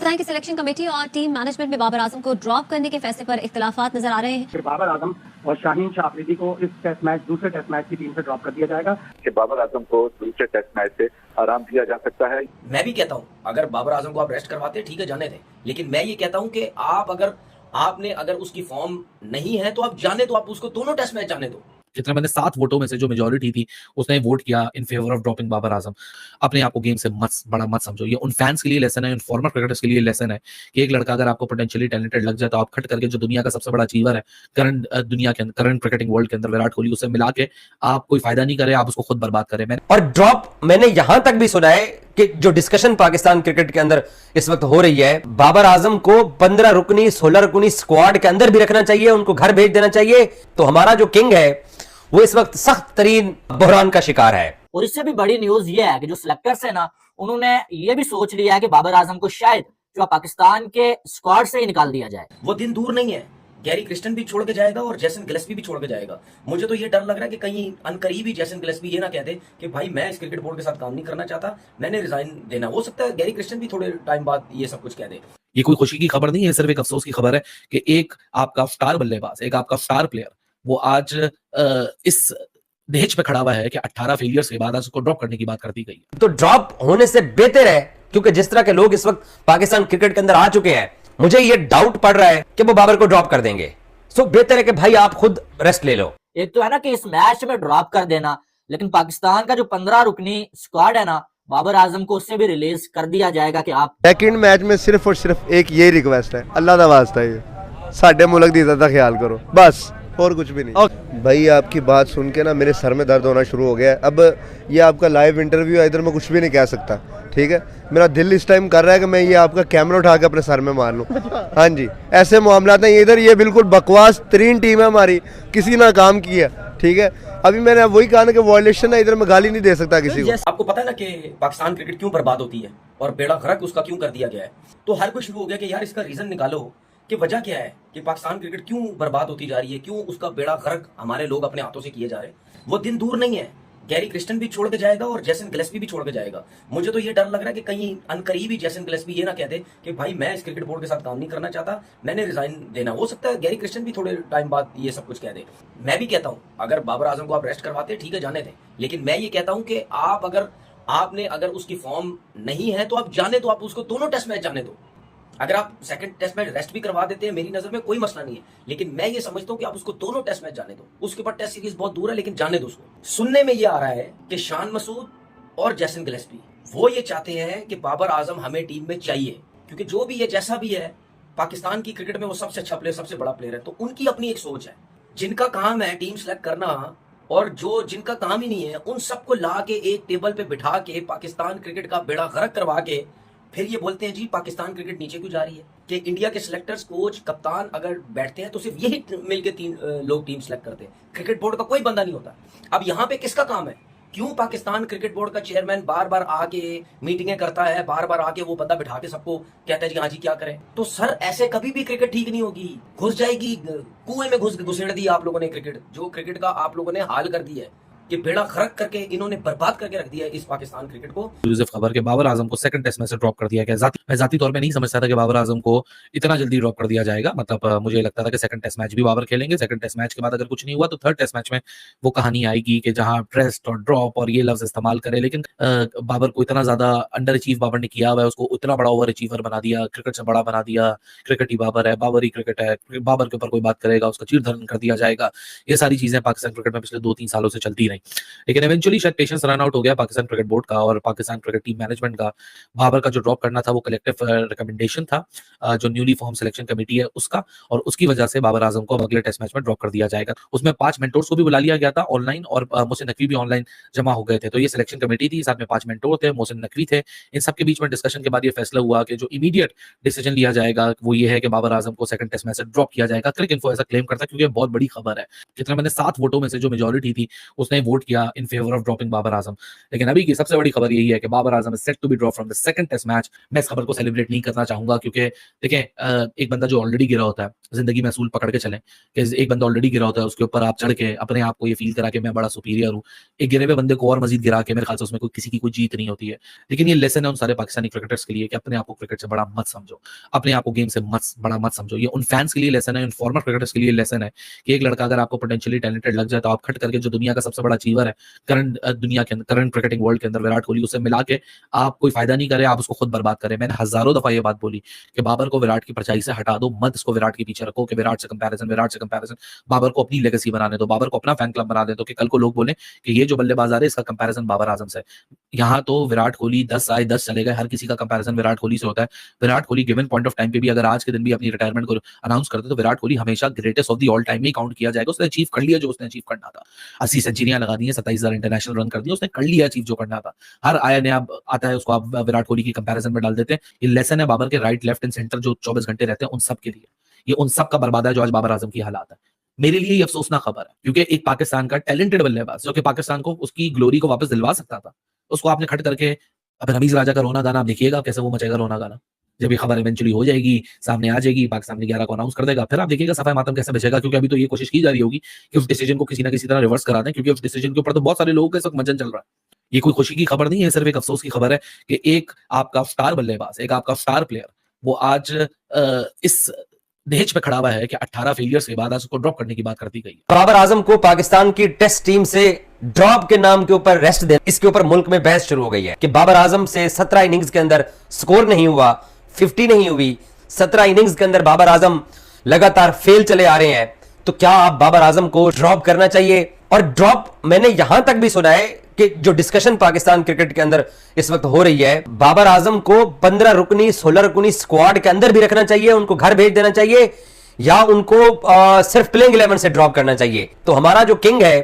बताएं कि selection committee और टीम मैनेजमेंट में बाबर आजम को ड्रॉप करने के फैसले पर इख्तिलाफात नजर आ रहे हैं। फिर बाबर आजम और शाहीन शाह अफरीदी को इस दूसरे टेस्ट मैच की टीम से ड्रॉप कर दिया जाएगा कि बाबर आजम को दूसरे टेस्ट मैच से आराम दिया जा सकता है। मैं भी कहता हूं अगर बाबर आजम को आप रेस्ट करवाते ठीक है, जाने दें, लेकिन मैं ये कहता हूं कि आपने अगर उसकी फॉर्म नहीं है तो आप जाने दो, आप उसको दोनों टेस्ट मैच जाने दो। जितने मैंने 7 वोटों में से जो मेजोरिटी थी उसने वोट किया in favour of dropping Babar Azam. अपने आप को गेम से बड़ा मत समझो। ये उन फैंस के लिए लेसन है, उन फॉर्मर क्रिकेटर्स के लिए लेसन है कि एक लड़का अगर आपको पोटेंशियली टैलेंटेड लग जाए तो आप खट करके जो दुनिया का सबसे बड़ा अचीवर है करंट क्रिकेटिंग वर्ल्ड के अंदर विराट कोहली, उससे मिला के आप कोई फायदा नहीं करे, आप उसको खुद बर्बाद करें। और ड्रॉप मैंने यहां तक भी सुना है कि जो डिस्कशन पाकिस्तान क्रिकेट के अंदर इस वक्त हो रही है, बाबर आजम को 15 रुकनी 16 रुकनी स्क्वाड के अंदर भी रखना चाहिए, उनको घर भेज देना चाहिए। तो हमारा जो किंग है वो इस वक्त सख्त तरीन बहरान का शिकार है। और इससे भी बड़ी न्यूज ये है कि जो सिलेक्टर्स है ना, उन्होंने ये भी सोच लिया है कि बाबर आजम को शायद जो पाकिस्तान के स्क्वाड से ही निकाल दिया जाए। वो दिन दूर नहीं है, गैरी क्रिस्टन भी छोड़ के जाएगा और जेसन गिलेस्पी भी छोड़ के जाएगा। मुझे तो ये डर लग रहा है कि कहीं अनकरीबी जेसन गिलेस्पी ये ना कहते कि भाई मैं इस क्रिकेट बोर्ड के साथ काम नहीं करना चाहता, मैंने रिजाइन देना। हो सकता है गैरी क्रिस्टन भी थोड़े टाइम बाद ये सब कुछ कह दे। ये कोई खुशी की खबर नहीं है, सिर्फ एक अफसोस की खबर है कि एक आपका स्टार बल्लेबाज, एक आपका स्टार प्लेयर, वो आज इस दहेज पे खड़ा हुआ है कि 18 फेलियर्स के बाद आज उसको ड्रॉप करने की बात करती गई है। तो ड्रॉप होने से बेहतर है, क्योंकि जिस तरह के लोग इस वक्त पाकिस्तान क्रिकेट के अंदर आ चुके हैं, मुझे ये डाउट पड़ रहा है कि वो बाबर को ड्रॉप कर देंगे। सो बेहतर है कि भाई आप खुद रेस्ट ले लो। एक तो है ना कि इस मैच में ड्रॉप कर देना, लेकिन पाकिस्तान का जो 15 रुकनी स्क्वाड है ना, बाबर आजम को उससे भी रिलीज कर दिया जाएगा कि आप सेकंड मैच में सिर्फ और सिर्फ एक ये रिक्वेस्ट है, अल्लाह दा वास्ता ये साडे मुल्क दी इज्जत दा ख्याल करो, बस और कुछ भी नहीं। भाई आपकी बात सुन के ना मेरे सर में दर्द होना शुरू हो गया है। अब ये आपका लाइव इंटरव्यू है, इधर मैं कुछ भी नहीं कह सकता, ठीक है। मेरा दिल इस टाइम कर रहा है कि मैं ये आपका कैमरा उठा के अपने सर में मार लूं। हाँ जी, ऐसे मामला हैं इधर। ये बिल्कुल बकवास तरीन टीम है हमारी, किसी ना काम की है, ठीक है। अभी मैंने वही कहा ना कि वायलेशन है, इधर मैं गाली नहीं दे सकता किसी को। आपको पता है ना कि पाकिस्तान क्रिकेट क्यों बर्बाद होती है और बेड़ा गर्क उसका क्यों कर दिया गया है, तो हर कोई शुरू हो गया कि यार इसका रीजन निकालो कि वजह क्या है कि पाकिस्तान क्रिकेट क्यों बर्बाद होती जा रही है, क्यों उसका बेड़ा गर्क हमारे लोग अपने हाथों से किए जा रहे हैं। वो दिन दूर नहीं है, गैरी क्रिस्टन भी छोड़ के जाएगा और जेसन गिलेस्पी भी छोड़ के जाएगा। मुझे तो ये डर लग रहा है कि कहीं अनकरीबी जेसन गिलेस्पी ये ना कहते कि भाई मैं इस क्रिकेट बोर्ड के साथ काम नहीं करना चाहता, मैंने रिजाइन देना। हो सकता है गैरी क्रिस्टन भी थोड़े टाइम बाद ये सब कुछ कह दे। मैं भी कहता हूं अगर बाबर आजम को आप रेस्ट करवाते ठीक है, जाने दें, लेकिन मैं ये कहता हूं कि आपने अगर उसकी फॉर्म नहीं है तो आप जाने दो, आप उसको दोनों टेस्ट मैच जाने दो। अगर आप सेकंड टेस्ट मैच रेस्ट भी करवा देते हैं, मेरी नजर में कोई मसला नहीं है, लेकिन मैं ये समझता हूं कि आप उसको दोनों टेस्ट मैच जाने दो। उसके बाद टेस्ट सीरीज बहुत दूर है, लेकिन जाने दो उसको। सुनने में ये आ रहा है कि शान मसूद और जेसन गिलेस्पी वो ये चाहते हैं कि बाबर आजम हमें टीम में चाहिए, क्योंकि जो भी है जैसा भी है पाकिस्तान की क्रिकेट में वो सबसे अच्छा प्लेयर, सबसे बड़ा प्लेयर है। तो उनकी अपनी एक सोच है, जिनका काम है टीम सेलेक्ट करना और जो जिनका काम ही नहीं है, उन सबको ला के एक टेबल पे बिठा के पाकिस्तान क्रिकेट का बेड़ा गर्क करवा के फिर ये बोलते हैं जी पाकिस्तान क्रिकेट नीचे क्यों जा रही है। कि इंडिया के सिलेक्टर्स, कोच, कप्तान अगर बैठते हैं तो सिर्फ यही मिलके 3 लोग टीम सेलेक्ट करते हैं, क्रिकेट बोर्ड का कोई बंदा नहीं होता। अब यहाँ पे किसका काम है? क्यों पाकिस्तान क्रिकेट बोर्ड का चेयरमैन बार बार आके मीटिंगें करता है, बार बार आके वो बंदा बिठा के सबको कहता है जी हाँ जी क्या करें? तो सर ऐसे कभी भी क्रिकेट ठीक नहीं होगी, घुस जाएगी, कुएं में घुसेड़ दी आप लोगों ने क्रिकेट। जो क्रिकेट का आप लोगों ने हाल कर दिया है कि बेड़ा खरक करके इन्होंने बर्बाद करके रख दिया है इस पाकिस्तान क्रिकेट को। यूसुफ खबर के बाबर आजम को सेकंड टेस्ट में से ड्रॉप कर दिया गया। मैं जाती तौर पे नहीं समझता था कि बाबर आजम को इतना जल्दी ड्रॉप कर दिया जाएगा। मतलब मुझे लगता था कि सेकंड टेस्ट मैच भी बाबर खेलेंगे, सेकंड टेस्ट मैच के बाद अगर कुछ नहीं हुआ तो थर्ड टेस्ट मैच में वो कहानी आएगी कि जहां रेस्ट और ड्रॉप और ये लफ्ज इस्तेमाल करे। लेकिन बाबर को इतना ज्यादा अंडर अचीव बाबर ने किया हुआ है, उसको उतना बड़ा ओवर अचीवर बना दिया, क्रिकेट से बड़ा बना दिया। क्रिकेट ही बाबर है, बाबर ही क्रिकेट है, बाबर के ऊपर कोई बात करेगा उसका चीर धरण कर दिया जाएगा। ये सारी चीजें पाकिस्तान क्रिकेट में पिछले 2-3 सालों से चलती रही, लेकिन इवेंचुअली शायद पेशेंस रन आउट हो गया पाकिस्तान क्रिकेट बोर्ड का और पाकिस्तान क्रिकेट टीम मैनेजमेंट का। बाबर का जो ड्रॉप करना था वो कलेक्टिव रिकमेंडेशन था जो न्यूली फॉर्म सिलेक्शन कमेटी है उसका, और उसकी वजह से बाबर आजम को अगले टेस्ट मैच में ड्रॉप कर दिया जाएगा। उसमें 5 मेंटोर्स को भी बुला लिया गया था ऑनलाइन, और मोहसिन नकवी भी ऑनलाइन जमा हो गए थे। तो ये सिलेक्शन कमेटी थी, साथ में 5 मेंटोर थे, मोहसिन नकवी थे। इन सबके बीच में डिस्कशन के बाद ये फैसला हुआ कि जो इमीडिएट डिसीजन लिया जाएगा वो ये है कि बाबर आजम को सेकंड टेस्ट मैच से ड्रॉप किया जाएगा। क्रिक इन्फो ऐसा क्लेम करता है, क्योंकि बहुत बड़ी खबर है। जितना मैंने 7 वोटों में से जो मेजोरिटी थी उसने वोट किया in favour of dropping Babar Azam. लेकिन अभी की सबसे बड़ी खबर यही है कि Babar Azam is set to be drop from the second test match. मैं इस खबर को सेलिब्रेट नहीं करना चाहूंगा, क्योंकि देखें एक बंदा जो ऑलरेडी गिरा होता है जिंदगी में असूल पकड़ के चलें कि एक बंदा ऑलरेडी गिरा होता है, उसके ऊपर आप चढ़ के अपने आप को ये फील करा कि मैं बड़ा सुपीरियर हूँ, एक गिरे हुए बंदे को और मजीद गिरा के, मेरे ख्याल से उसमें किसी की कोई जीत नहीं होती है। लेकिन ये लेसन है उन सारे पाकिस्तानी क्रिकेटर्स के लिए कि अपने आप को क्रिकेट से बड़ा मत समझो, अपने आप को गेम से बड़ा मत समझो। ये उन फैंस के लिए लेसन है, उन फॉर्मर क्रिकेटर्स के लिए लेसन है कि एक लड़का अगर आपको पोटेंशियली टैलेंटेड लग जाए तो आप खट करके जो दुनिया का सबसे बड़ा अचीवर है करंट दुनिया के अंदर, करंट क्रिकेटिंग वर्ल्ड के अंदर, विराट कोहली, उससे मिला के आप कोई फायदा नहीं करे, आप उसको खुद बर्बाद करें। मैंने हजारों दफा ये बात बोली कि बाबर को विराट की परछाई से हटा दो, मत इसको विराट के पीछे रखो कि विराट से कंपैरिजन। बाबर को अपनी लेगेसी बनाने दो, बाबर को अपना फैन क्लब बना दे दो कि कल को लोग बोले कि ये जो बल्लेबाज आ रहे हैं इसका कंपैरिजन बाबर आजम से। यहाँ तो विराट कोहली 10 आए 10 चले गए, हर किसी का कंपैरिजन विराट कोहली से होता है। Virat Kohli given point of time पे भी अगर आज के दिन भी अपनी रिटायरमेंट को अनाउंस करते तो विराट कोहली हमेशा greatest of the all time में काउंट किया जाएगा। उसने अचीव कर लिया जो उसने अचीव करना था, 80 सेंचुरियां लगा दी है, 27,000 इंटरनेशनल रन कर दिया, उसने कर लिया अचीव जो करना था। हर आया नया आता है उसको आप विराट कोहली की कंपैरिजन में डाल देते हैं। ये लेसन है बाबर के राइट, लेफ्ट एंड सेंटर जो 24 घंटे रहते हैं उन सब के लिए, ये उन सब का बर्बाद है जो आज बाबर आजम की हालात है। मेरे लिए ये अफसोसनाक खबर है क्योंकि एक पाकिस्तान का टैलेंटेड बल्लेबाज जो कि पाकिस्तान को उसकी ग्लोरी को वापस दिलवा सकता था, उसको आपने खट करके। अब रमीज राजा का रोना गाना आप देखिएगा कैसे वो मचेगा रोना गाना, जब ये खबर इवेंचुअली हो जाएगी, सामने आ जाएगी, पाकिस्तान ने 11 को अनाउंस कर देगा, फिर आप देखिएगा सफाई मातम कैसे बचेगा। क्योंकि अभी तो ये कोशिश की जा रही होगी कि उस डिसीजन को किसी ना किसी तरह रिवर्स करा दें, क्योंकि उस डिसीजन के ऊपर तो बहुत सारे लोगों का इस वक्त मजन चल रहा है। ये कोई खुशी की खबर नहीं है, सिर्फ एक अफसोस की खबर है कि एक आपका स्टार बल्लेबाज, एक आपका स्टार प्लेयर, वो आज इस दहेज पे खड़ा हुआ है कि 18 फेलियर्स के बाद उसको ड्रॉप करने की बात करती गई। बाबर आजम को पाकिस्तान की टेस्ट टीम से ड्रॉप के नाम के ऊपर रेस्ट देना, इसके ऊपर मुल्क में बहस शुरू हो गई है कि बाबर आजम से 17 इनिंग्स के अंदर स्कोर नहीं हुआ, 50 नहीं हुई, 17 इनिंग्स के अंदर बाबर आजम लगातार फेल चले आ रहे हैं, तो क्या आप बाबर आजम को ड्रॉप करना चाहिए? और ड्रॉप मैंने यहां तक भी सुना है कि जो डिस्कशन पाकिस्तान क्रिकेट के अंदर इस वक्त हो रही है, बाबर आजम को 15 रुकनी 16 रुकनी स्क्वाड के अंदर भी रखना चाहिए, उनको घर भेज देना चाहिए, या उनको सिर्फ प्लेइंग 11 से ड्रॉप करना चाहिए। तो हमारा जो किंग है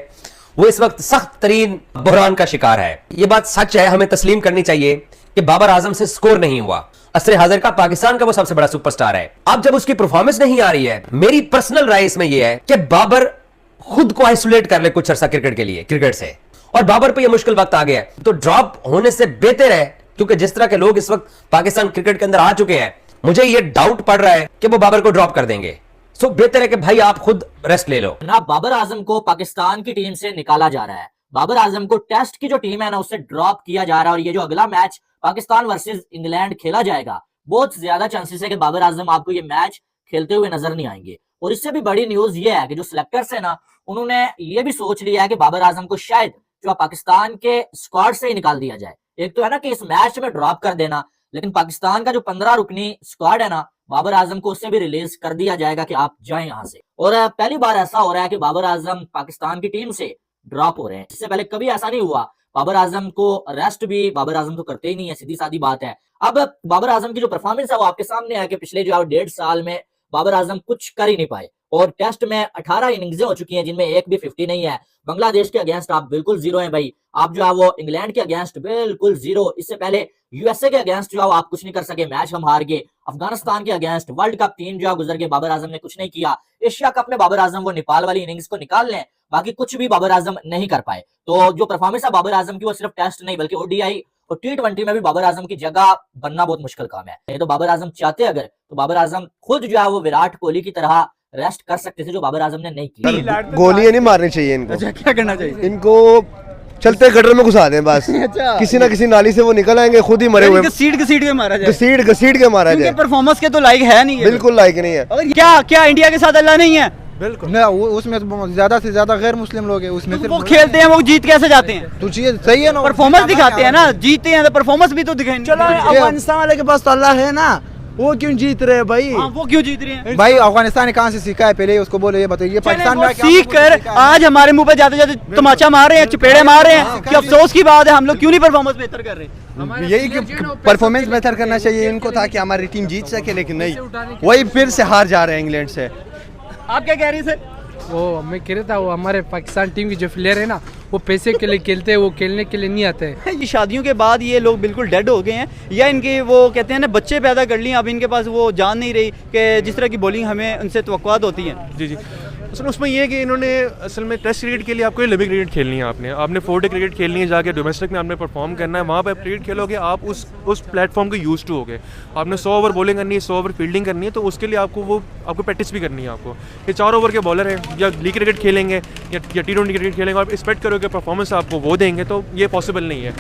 वो इस वक्त सख्त तरीन बुहरान का शिकार है। ये बात सच है, हमें तस्लीम करनी चाहिए कि बाबर आजम से स्कोर नहीं हुआ। असरे हाजिर का पाकिस्तान का वो सबसे बड़ा सुपरस्टार है। अब जब उसकी परफॉर्मेंस नहीं आ रही है, मेरी पर्सनल राय इसमें यह है कि बाबर खुद को आइसोलेट कर ले कुछ अर्सा क्रिकेट के लिए, क्रिकेट से, और बाबर पे ये मुश्किल वक्त आ गया है, तो ड्रॉप होने से बेहतर है, क्योंकि जिस तरह के लोग इस वक्त पाकिस्तान क्रिकेट के अंदर आ चुके हैं, मुझे ये डाउट पड़ रहा है कि वो बाबर को ड्रॉप कर देंगे। सो बेहतर है कि भाई आप खुद रेस्ट ले लो ना। बाबर आजम को पाकिस्तान की टीम से निकाला जा रहा है, बाबर आजम को टेस्ट की जो टीम है ना उससे ड्रॉप किया जा रहा है, और ये जो अगला मैच पाकिस्तान वर्सेस इंग्लैंड खेला जाएगा, बहुत ज्यादा चांसेस है कि बाबर आजम आपको ये मैच खेलते हुए नजर नहीं आएंगे। और इससे भी बड़ी न्यूज ये है कि जो सिलेक्टर्स है ना, उन्होंने ये भी सोच लिया है कि बाबर आजम को शायद जो पाकिस्तान के स्क्वाड से ही निकाल दिया जाए। एक तो है ना कि इस मैच में ड्रॉप कर देना, लेकिन पाकिस्तान का जो 15 रुकनी स्क्वाड है ना, बाबर आजम को उससे भी रिलीज कर दिया जाएगा कि आप जाएं यहां से। और पहली बार ऐसा हो रहा है कि बाबर आजम पाकिस्तान की टीम से ड्रॉप हो रहे हैं, इससे पहले कभी ऐसा नहीं हुआ। बाबर आजम को रेस्ट भी बाबर आजम तो करते ही नहीं है, सीधी सादी बात है। अब बाबर आजम की जो परफॉर्मेंस है वो आपके सामने है कि पिछले जो 1.5 साल में बाबर आजम कुछ कर ही नहीं पाए, और टेस्ट में 18 इनिंग्सें हो चुकी हैं जिनमें एक भी 50 नहीं है। बांग्लादेश के अगेंस्ट आप बिल्कुल जीरो हैं भाई, आप जो है वो इंग्लैंड के अगेंस्ट बिल्कुल जीरो, इससे पहले यूएसए के अगेंस्ट जो है आप कुछ नहीं कर सके, मैच हम हार गए। अफगानिस्तान के अगेंस्ट वर्ल्ड कप 3 जो है गुजर के बाबर आजम ने कुछ नहीं किया। एशिया कप में बाबर आजम वो नेपाल वाली इनिंग्स को निकाल लें, बाकी कुछ भी बाबर आजम नहीं कर पाए। तो जो परफॉर्मेंस है बाबर आजम की वो सिर्फ टेस्ट नहीं बल्कि ओडीआई और T20 में भी बाबर आजम की जगह बनना बहुत मुश्किल काम है। ये तो बाबर आजम चाहते अगर, तो बाबर आजम खुद जो है वो विराट कोहली की तरह रेस्ट कर सकते थे, जो बाबर आजम ने नहीं किया। गोलियां नहीं मारनी चाहिए इनको। अच्छा, क्या करना चाहिए इनको? चलते गटर में घुसा दें बस। अच्छा, किसी ना किसी नाली से वो निकल आएंगे, खुद ही मरे हुए। घसीट के मारा जाए, घसीट के मारा जाए। परफॉर्मेंस के तो लायक है नहीं, बिल्कुल लायक नहीं है। और क्या इंडिया के साथ अल्लाह नहीं है? बिल्कुल ना, उसमें ज्यादा से ज्यादा गैर मुस्लिम लोग हैं उसमें। तो वो खेलते हैं, वो जीत कैसे जाते हैं? तो चीज सही है ना, परफॉर्मेंस दिखाते हैं ना, जीते हैं तो परफॉर्मेंस भी तो दिखाएंगे। चलो अफगानिस्तान वाले के पास तो अल्लाह है ना, वो क्यों जीत रहे हैं भाई? वो क्यों जीत रहे हैं भाई? अफगानिस्तान ने कहाँ से सीखा है? पहले उसको बोलो, ये बताइए। पाकिस्तान में सीख कर आज हमारे मुंह पे जाते जाते तमाचा मार रहे हैं, चपेड़े मार रहे हैं कि अफसोस की बात है, हम लोग क्यों नहीं परफॉर्मेंस बेहतर कर रहे? यही कि परफॉर्मेंस बेहतर करना चाहिए इनको ताकि हमारी टीम जीत सके, लेकिन नहीं, वही फिर से हार जा रहे हैं इंग्लैंड से। आप क्या कह रही है? वो मैं कह रहा था, वो हमारे पाकिस्तान टीम की जो प्लेयर है ना, वो पैसे के लिए खेलते हैं, वो खेलने के लिए नहीं आते हैं। ये शादियों के बाद ये लोग बिल्कुल डेड हो गए हैं, या इनके वो कहते हैं ना बच्चे पैदा कर लिए, अब इनके पास वो जान नहीं रही कि जिस तरह की बॉलिंग हमें उनसे तवक्कुआत होती है। जी असल उसमें ये है कि इन्होंने असल में टेस्ट क्रिकेट के लिए आपको लिमिट क्रिकेट खेलनी है, आपने 4 डे क्रिकेट खेलनी है, जाके डोमेस्टिक में आपने परफॉर्म करना है, वहाँ पे आप क्रिकेट खेलोगे, आप उस प्लेटफॉर्म को यूज टू हो गए। आपने 100 ओवर बॉलिंग करनी है, 100 ओवर फील्डिंग करनी है, तो उसके लिए आपको प्रैक्टिस भी करनी है। आपको ये 4 ओवर के बॉलर हैं, या लीग क्रिकेट खेलेंगे या T20 क्रिकेट खेलेंगे, आप एक्सपेक्ट करोगे परफॉर्मेंस आपको वो देंगे, तो ये पॉसिबल नहीं है।